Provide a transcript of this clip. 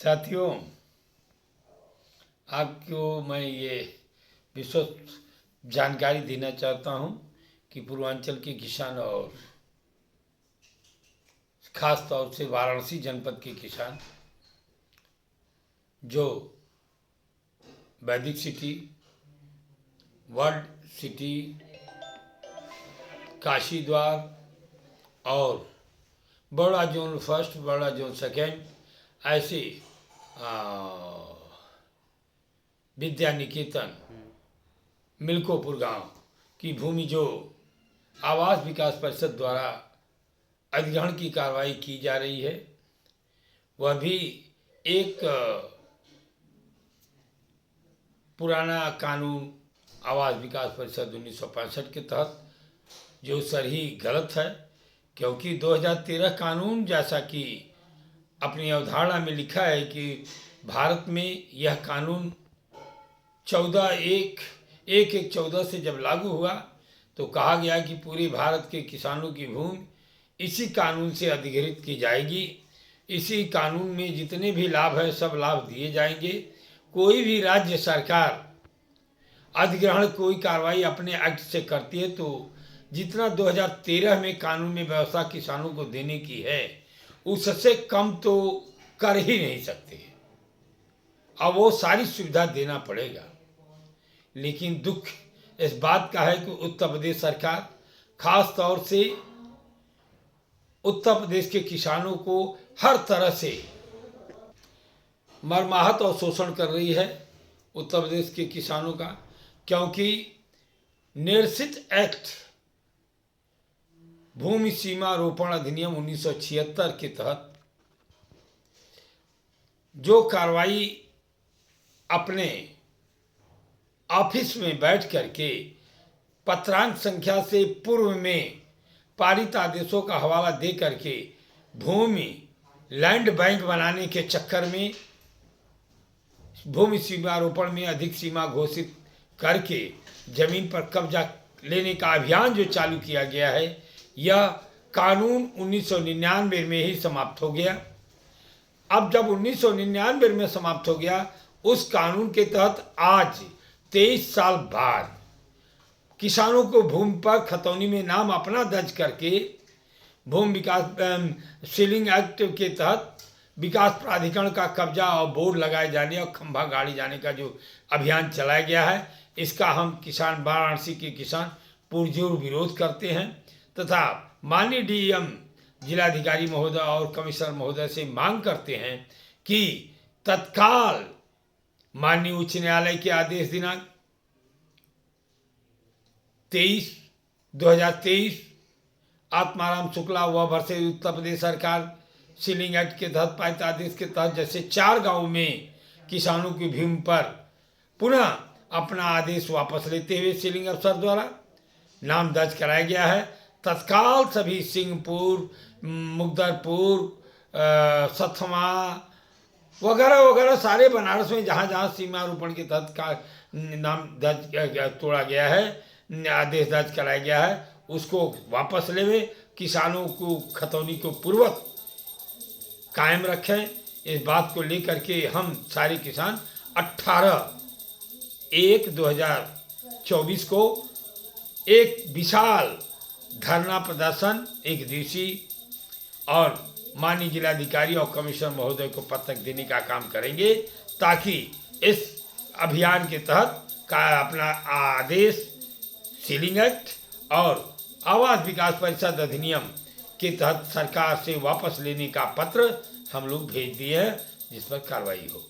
साथियों, आपको मैं ये विशेष जानकारी देना चाहता हूँ कि पूर्वांचल के किसान और खास तौर से वाराणसी जनपद के किसान जो वैदिक सिटी, वर्ल्ड सिटी, काशी द्वार और बड़ा जोन फर्स्ट, बड़ा जोन सेकेंड ऐसे विद्या निकेतन मिल्कोपुर गांव की भूमि जो आवास विकास परिषद द्वारा अधिग्रहण की कार्रवाई की जा रही है, वह भी एक पुराना कानून आवास विकास परिषद 1965 के तहत जो सही गलत है, क्योंकि 2013 कानून जैसा कि अपनी अवधारणा में लिखा है कि भारत में यह कानून 14 से जब लागू हुआ तो कहा गया कि पूरे भारत के किसानों की भूमि इसी कानून से अधिग्रहित की जाएगी। इसी कानून में जितने भी लाभ है सब लाभ दिए जाएंगे। कोई भी राज्य सरकार अधिग्रहण कोई कार्रवाई अपने एक्ट से करती है तो जितना 2013 में कानून में व्यवस्था किसानों को देने की है उससे कम तो कर ही नहीं सकते। अब वो सारी सुविधा देना पड़ेगा। लेकिन दुख इस बात का है कि उत्तर प्रदेश सरकार खास तौर से उत्तर प्रदेश के किसानों को हर तरह से मरमाहत और शोषण कर रही है उत्तर प्रदेश के किसानों का, क्योंकि निर्सित एक्ट भूमि सीमा रोपण अधिनियम 1976 के तहत जो कार्रवाई अपने ऑफिस में बैठ करके पत्रांक संख्या से पूर्व में पारित आदेशों का हवाला दे करके भूमि लैंड बैंक बनाने के चक्कर में भूमि सीमारोपण में अधिक सीमा घोषित करके जमीन पर कब्जा लेने का अभियान जो चालू किया गया है, यह कानून 1999 में ही समाप्त हो गया। अब जब 1999 में समाप्त हो गया, उस कानून के तहत आज 23 साल बाद किसानों को भूमि पर खतौनी में नाम अपना दर्ज करके भूमि विकास सीलिंग एक्ट के तहत विकास प्राधिकरण का कब्जा और बोर्ड लगाए जाने और खंभा गाड़ी जाने का जो अभियान चलाया गया है, इसका हम किसान वाराणसी के किसान पुरजोर विरोध करते हैं तथा माननीय डीएम जिलाधिकारी महोदय और कमिश्नर महोदय से मांग करते हैं कि तत्काल माननीय उच्च न्यायालय के आदेश दिनांक 2023 आत्माराम शुक्ला व वर्षे उत्तर प्रदेश सरकार सीलिंग एक्ट के तहत पारित आदेश के तहत जैसे 4 गांवों में किसानों की भूमि पर पुनः अपना आदेश वापस लेते हुए सीलिंग अफसर द्वारा नाम दर्ज कराया गया है, तत्काल सभी सिंहपुर, मुगदरपुर, सतमा वगैरह वगैरह सारे बनारस में जहाँ जहाँ सीमारोपण के तहत का नाम दर्ज तोड़ा गया है, आदेश दर्ज कराया गया है, उसको वापस लेवे, किसानों को खतौनी को पूर्वक कायम रखें। इस बात को लेकर के हम सारे किसान 18/1/2024 को एक विशाल धरना प्रदर्शन एक दिवसीय और माननीय जिलाधिकारी और कमिश्नर महोदय को पत्र देने का काम करेंगे, ताकि इस अभियान के तहत का अपना आदेश सीलिंग एक्ट और आवास विकास परिषद अधिनियम के तहत सरकार से वापस लेने का पत्र हम लोग भेज दिए हैं, जिस पर कार्रवाई हो।